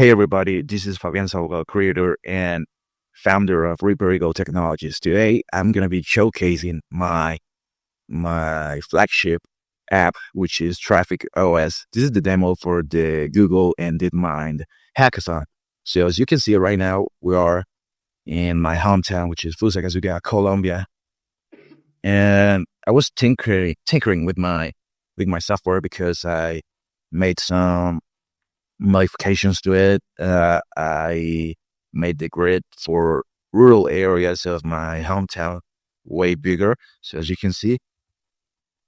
Hey everybody, this is Fabian Salva, creator and founder of Reperigo Technologies. Today, I'm gonna be showcasing my flagship app, which is TrafficOS. This is the demo for the Google and Deepmind Hackathon. So as you can see right now, we are in my hometown, which is Fusagasugá, Colombia, and I was tinkering with my software because I made some modifications to it. I made the grid for rural areas of my hometown way bigger. So as you can see,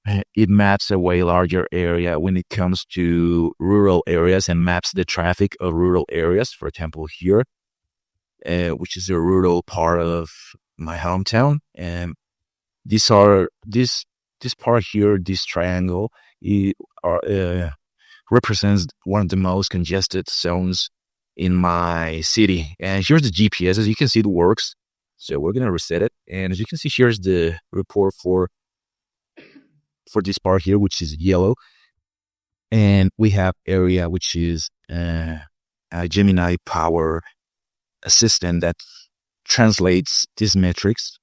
it maps a way larger area when it comes to rural areas and maps the traffic of rural areas. For example, here, which is a rural part of my hometown, and this part here, this triangle, are represents one of the most congested zones in my city. And here's the GPS. As you can see, it works. So we're going to reset it. And as you can see, here's the report for this part here, which is yellow. And we have area, which is a Gemini Power Assistant that translates these metrics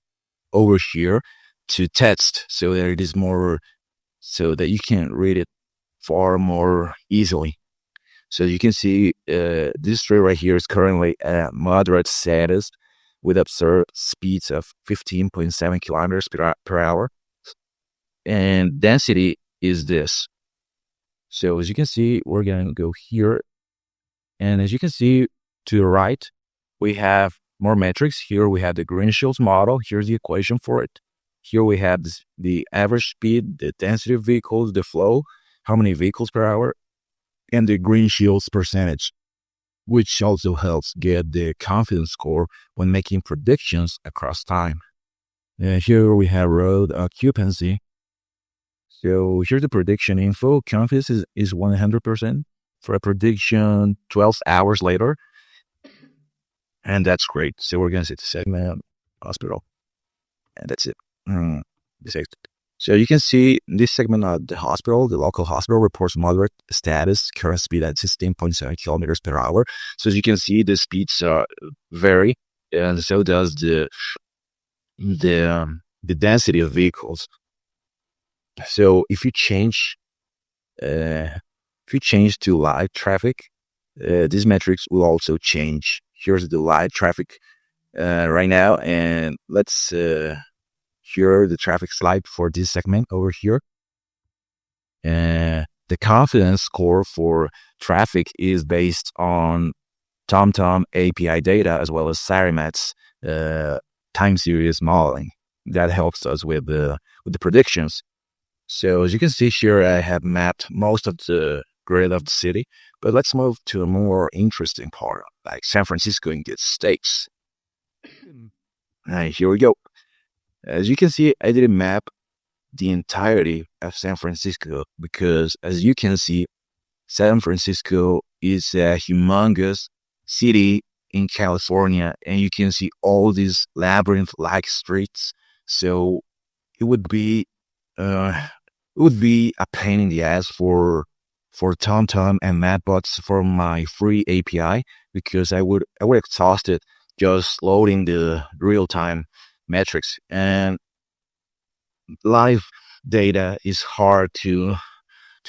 over here to text so that it is more, so that you can read it far more easily. So you can see this tree right here is currently at moderate status with observed speeds of 15.7 kilometers per hour. And density is this. So as you can see, we're going to go here. And as you can see to the right, we have more metrics. Here we have the Green-Shields model. Here's the equation for it. Here we have the average speed, the density of vehicles, the flow, how many vehicles per hour, and the Green-Shields percentage, which also helps get the confidence score when making predictions across time. Here we have road occupancy. So here's the prediction info. Confidence is 100% for a prediction 12 hours later. And that's great. So we're going to set the segment hospital. And that's it. So you can see this segment of the hospital, the local hospital reports moderate status, current speed at 16.7 kilometers per hour. So as you can see, the speeds vary, and so does the density of vehicles. So if you change to live traffic, these metrics will also change. Here's the live traffic right now, and let's here the traffic slide for this segment over here. The confidence score for traffic is based on TomTom API data as well as Sarimat's time series modeling. That helps us with the predictions. So as you can see here, I have mapped most of the grid of the city, but let's move to a more interesting part, like San Francisco and get states. Here we go. As you can see, I didn't map the entirety of San Francisco because, as you can see, San Francisco is a humongous city in California, and you can see all these labyrinth-like streets. So it would be a pain in the ass for TomTom and Mapbots for my free API because I would exhaust it just loading the real-time metrics, and live data is hard to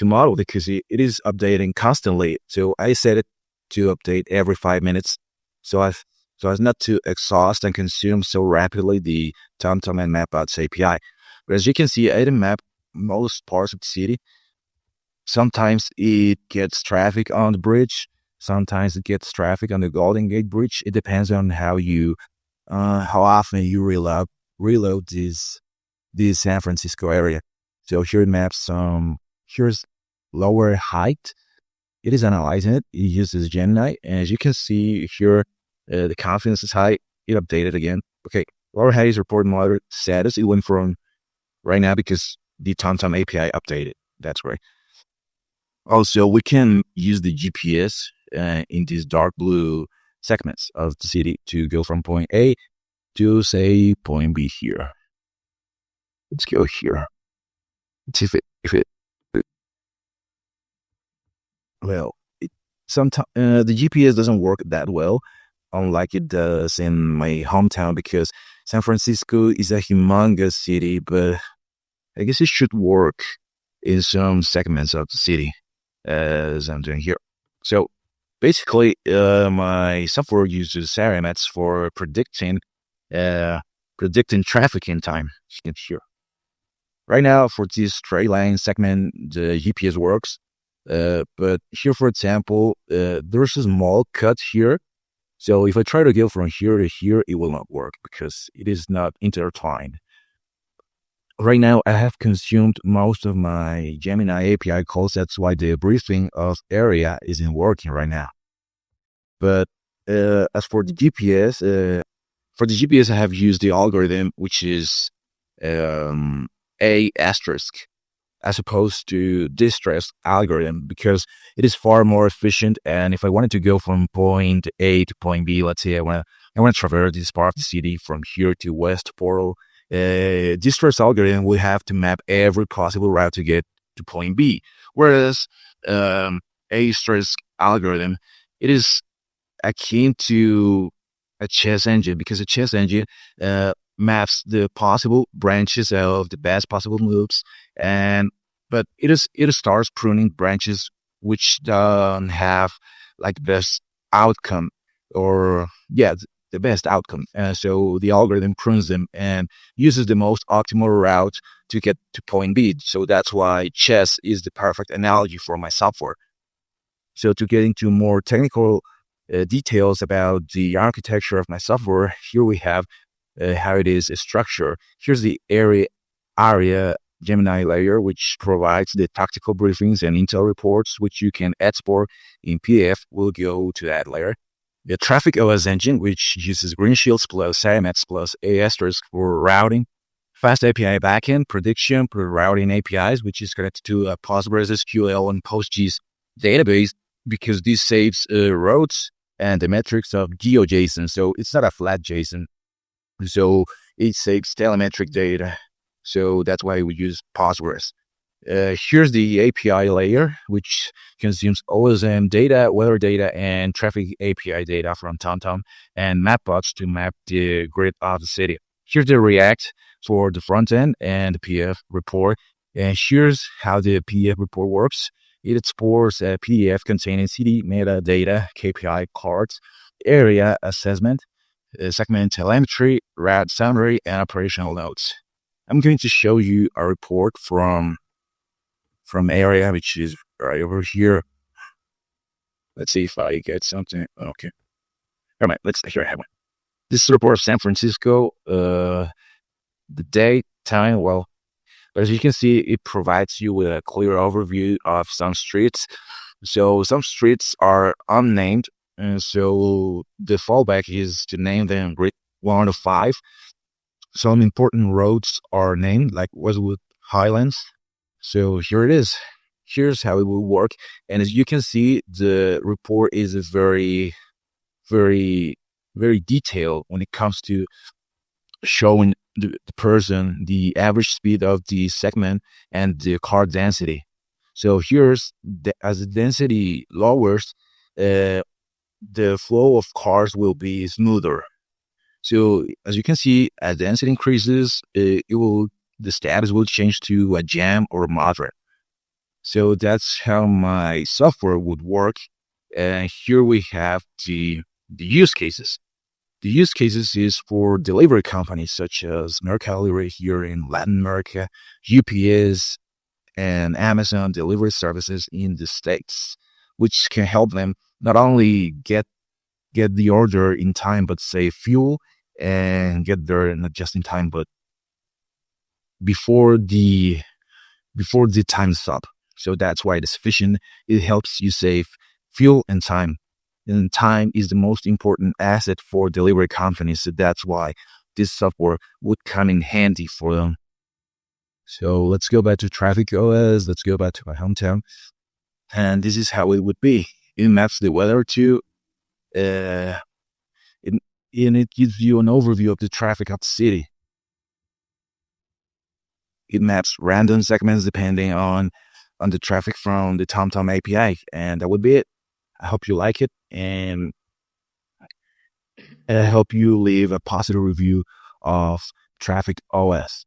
model because it is updating constantly. So I set it to update every 5 minutes so as not to exhaust and consume so rapidly the TomTom and Mapbots API. But as you can see, I didn't map most parts of the city. Sometimes it gets traffic on the bridge. Sometimes it gets traffic on the Golden Gate Bridge. It depends on how often you reload this San Francisco area. So here it maps here's lower height. It is analyzing it. It uses Gemini. And as you can see here, the confidence is high. It updated again. Okay, lower height is reporting moderate status. It went from right now because the TomTom API updated. That's great. Also, we can use the GPS in these dark blue segments of the city to go from point A to, say, point B here. Let's go here. Let's see if it well, sometimes the GPS doesn't work that well, unlike it does in my hometown, because San Francisco is a humongous city, but I guess it should work in some segments of the city, as I'm doing here. So basically, my software uses Saramats for uh, predicting traffic in time. You can hear. Right now, for this straight line segment, the GPS works. But here, for example, there's a small cut here. So if I try to go from here to here, it will not work because it is not intertwined. Right now, I have consumed most of my Gemini API calls. That's why the briefing of area isn't working right now. But as for the GPS, I have used the algorithm, which is A asterisk, as opposed to distress algorithm, because it is far more efficient. And if I wanted to go from point A to point B, let's say I want to traverse this part of the city from here to West Portal, distress algorithm will have to map every possible route to get to point B. Whereas asterisk algorithm, it is akin to a chess engine, because a chess engine maps the possible branches of the best possible moves, and but it starts pruning branches which don't have like best outcome, or yeah, the best outcome. So the algorithm prunes them and uses the most optimal route to get to point B. So that's why chess is the perfect analogy for my software. So to get into more technical details about the architecture of my software, here we have how it is structured. Here's the area Gemini layer, which provides the tactical briefings and intel reports, which you can export in PDF. We'll go to that layer. The TrafficOS engine, which uses green shields plus Saramats plus A asterisk for routing. Fast API backend, prediction for routing APIs, which is connected to a PostgreSQL and PostGIS database, because this saves routes and the metrics of GeoJSON. So it's not a flat JSON. So it saves telemetric data. So that's why we use Postgres. Here's the API layer, which consumes OSM data, weather data, and traffic API data from TomTom and Mapbots to map the grid of the city. Here's the React for the front end and the PDF report. And here's how the PDF report works. It exports a PDF containing city metadata, KPI cards, area assessment, segment telemetry, route summary, and operational notes. I'm going to show you a report from area, which is right over here. Let's see if I get something. Okay. All right, here I have one. This is a report of San Francisco, the date, time, well, but as you can see, it provides you with a clear overview of some streets. So some streets are unnamed, and so the fallback is to name them grid 1 to 5. Some important roads are named, like Westwood Highlands. So here it is. Here's how it will work. And as you can see, the report is very, very, very detailed when it comes to showing the person the average speed of the segment and the car density. So here's as the density lowers, the flow of cars will be smoother. So as you can see, as density increases, the status will change to a jam or moderate. So that's how my software would work. And here we have the use cases. The use cases is for delivery companies such as Mercado Libre here in Latin America, UPS, and Amazon delivery services in the States, which can help them not only get the order in time, but save fuel and get there not just in time, but before the time's up. So that's why it's efficient. It helps you save fuel and time. And time is the most important asset for delivery companies. So that's why this software would come in handy for them. So let's go back to TrafficOS. Let's go back to my hometown. And this is how it would be. It maps the weather to, and it gives you an overview of the traffic of the city. It maps random segments depending on the traffic from the TomTom API. And that would be it. I hope you like it, and I hope you leave a positive review of Traffic OS.